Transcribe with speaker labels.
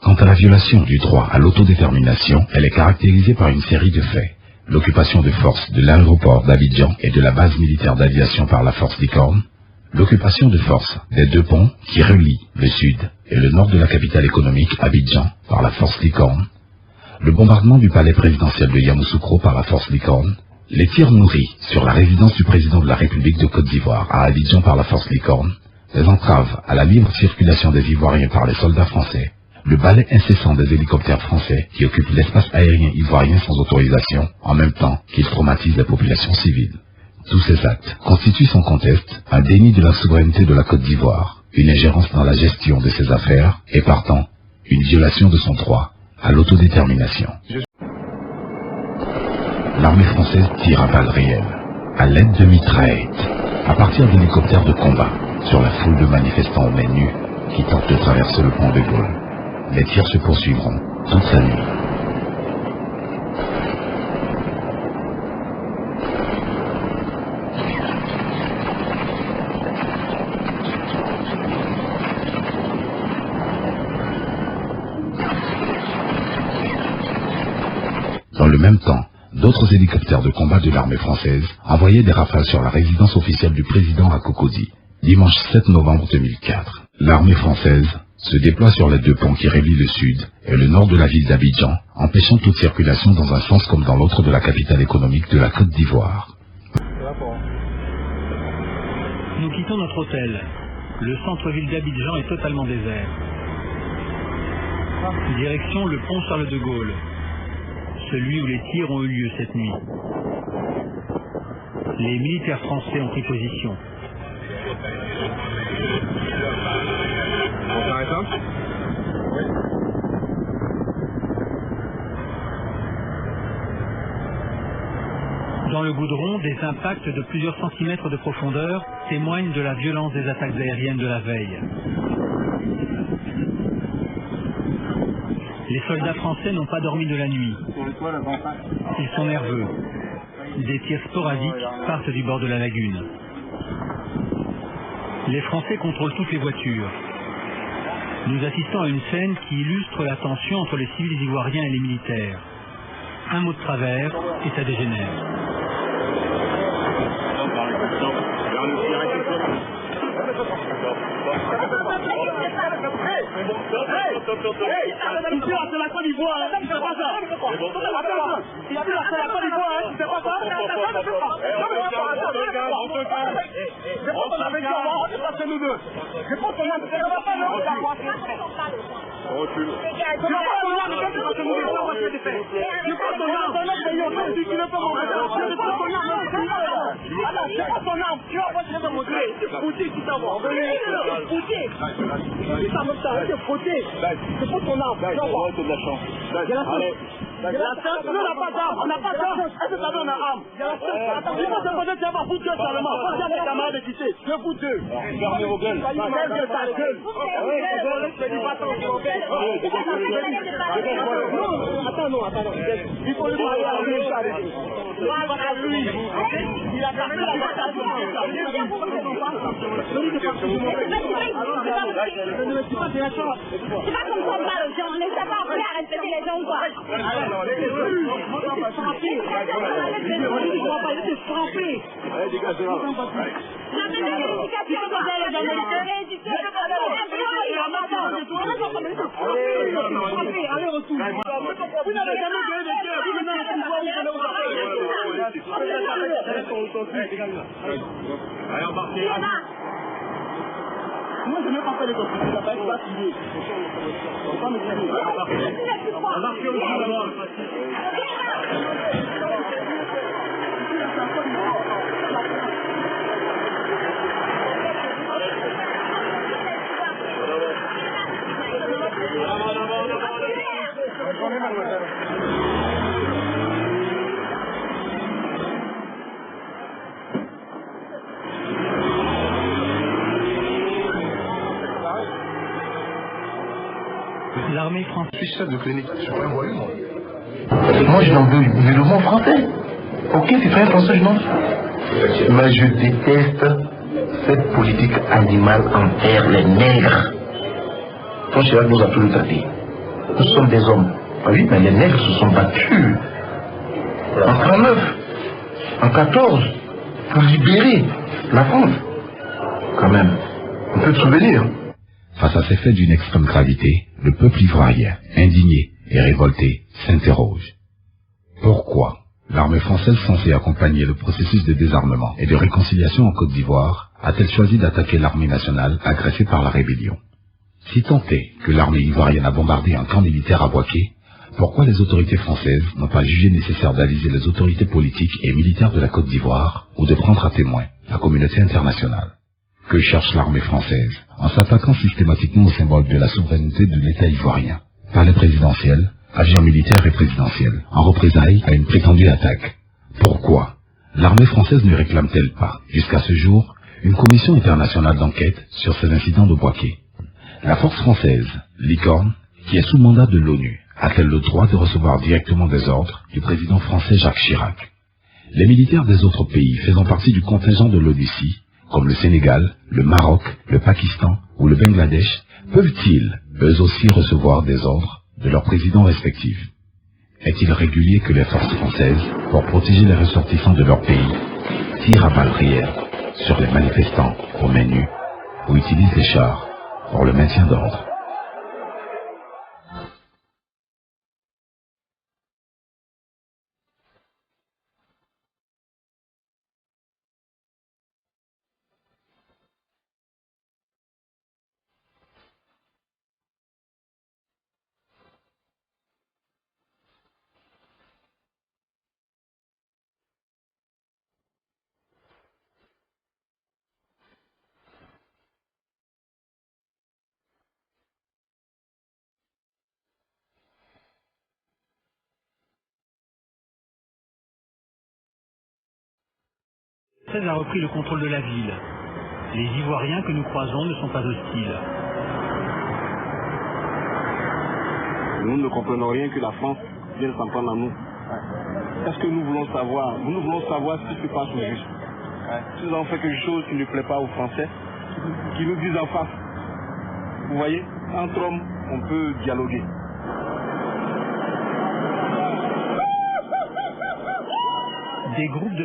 Speaker 1: Quant à la violation du droit à l'autodétermination, elle est caractérisée par une série de faits. L'occupation de force de l'aéroport d'Abidjan et de la base militaire d'aviation par la force Licorne, l'occupation de force des deux ponts qui relient le sud et le nord de la capitale économique Abidjan par la force Licorne, le bombardement du palais présidentiel de Yamoussoukro par la force Licorne, les tirs nourris sur la résidence du président de la République de Côte d'Ivoire à Abidjan par la force Licorne, les entraves à la libre circulation des Ivoiriens par les soldats français, le balai incessant des hélicoptères français qui occupent l'espace aérien ivoirien sans autorisation, en même temps qu'ils traumatisent la population civile. Tous ces actes constituent sans conteste un déni de la souveraineté de la Côte d'Ivoire, une ingérence dans la gestion de ses affaires et partant, une violation de son droit à l'autodétermination. L'armée française tire à balles réelles, à l'aide de mitraillettes, à partir d'hélicoptères de combat, sur la foule de manifestants aux mains nues qui tentent de traverser le pont de Gaulle. Les tirs se poursuivront toute la nuit. Dans le même temps, d'autres hélicoptères de combat de l'armée française envoyaient des rafales sur la résidence officielle du président à Cocody, dimanche 7 novembre 2004. L'armée française se déploie sur les deux ponts qui relient le sud et le nord de la ville d'Abidjan, empêchant toute circulation dans un sens comme dans l'autre de la capitale économique de la Côte d'Ivoire.
Speaker 2: Nous quittons notre hôtel. Le centre-ville d'Abidjan est totalement désert. Direction le pont Charles de Gaulle, celui où les tirs ont eu lieu cette nuit. Les militaires français ont pris position. Dans le goudron, des impacts de plusieurs centimètres de profondeur témoignent de la violence des attaques aériennes de la veille. Les soldats français n'ont pas dormi de la nuit. Ils sont nerveux. Des tirs sporadiques partent du bord de la lagune. Les Français contrôlent toutes les voitures. Nous assistons à une scène qui illustre la tension entre les civils ivoiriens et les militaires. Un mot de travers et ça dégénère.
Speaker 3: On n'a pas d'armes. Est-ce que ça donne un arme? Attends, il faut se poser, tu vas pas foutre seulement. Faut dire à mes camarades de quitter. Je fous deux. Fermez vos gueules. Fermez ta gueule. Attends, non. Il faut le dire à lui. Il a perdu la bataille.
Speaker 4: C'est pas comme ça on parle aux gens, on les a pas appris à respecter les gens quoi.
Speaker 3: Allez, embarquez. Moi, je n'ai pas fait les conflits, ça va être fatigué. On va me dire. Embarquez aussi d'abord.
Speaker 2: L'armée française.
Speaker 5: Chef de clinique, je suis pas un voyou, moi. Moi, je n'en veux le mot français. Ok, c'est très français, je n'en veux. Mais je déteste cette politique animale envers les nègres. Ton chef nous a tout le traité. Nous sommes des hommes. Oui, mais les nègres se sont battus en 39, en 14, pour libérer la France. Quand même, on peut se souvenir.
Speaker 1: Face à ces faits d'une extrême gravité, le peuple ivoirien, indigné et révolté, s'interroge. Pourquoi l'armée française censée accompagner le processus de désarmement et de réconciliation en Côte d'Ivoire a-t-elle choisi d'attaquer l'armée nationale agressée par la rébellion? Si tant est que l'armée ivoirienne a bombardé un camp militaire à Bouaké, pourquoi les autorités françaises n'ont pas jugé nécessaire d'aviser les autorités politiques et militaires de la Côte d'Ivoire ou de prendre à témoin la communauté internationale? Que cherche l'armée française en s'attaquant systématiquement au symbole de la souveraineté de l'État ivoirien? Palais présidentiel, avions militaires et présidentiels, en représailles à une prétendue attaque. Pourquoi l'armée française ne réclame-t-elle pas, jusqu'à ce jour, une commission internationale d'enquête sur ces incidents de Bouaké? La force française, Licorne, qui est sous mandat de l'ONU, a-t-elle le droit de recevoir directement des ordres du président français Jacques Chirac? Les militaires des autres pays faisant partie du contingent de l'ONUCI, comme le Sénégal, le Maroc, le Pakistan ou le Bangladesh, peuvent-ils, eux aussi, recevoir des ordres de leurs présidents respectifs? Est-il régulier que les forces françaises, pour protéger les ressortissants de leur pays, tirent à balles réelles sur les manifestants aux mains nues ou utilisent les chars pour le maintien d'ordre?
Speaker 2: Française a repris le contrôle de la ville. Les Ivoiriens que nous croisons ne sont pas hostiles.
Speaker 3: Nous ne comprenons rien que la France vienne s'en prendre à nous. Qu'est-ce que nous voulons savoir? Nous voulons savoir ce qui se passe au juste. Si nous avons fait quelque chose qui ne plaît pas aux Français, qui nous disent en face. Vous voyez, entre hommes, on peut dialoguer.
Speaker 2: Des groupes de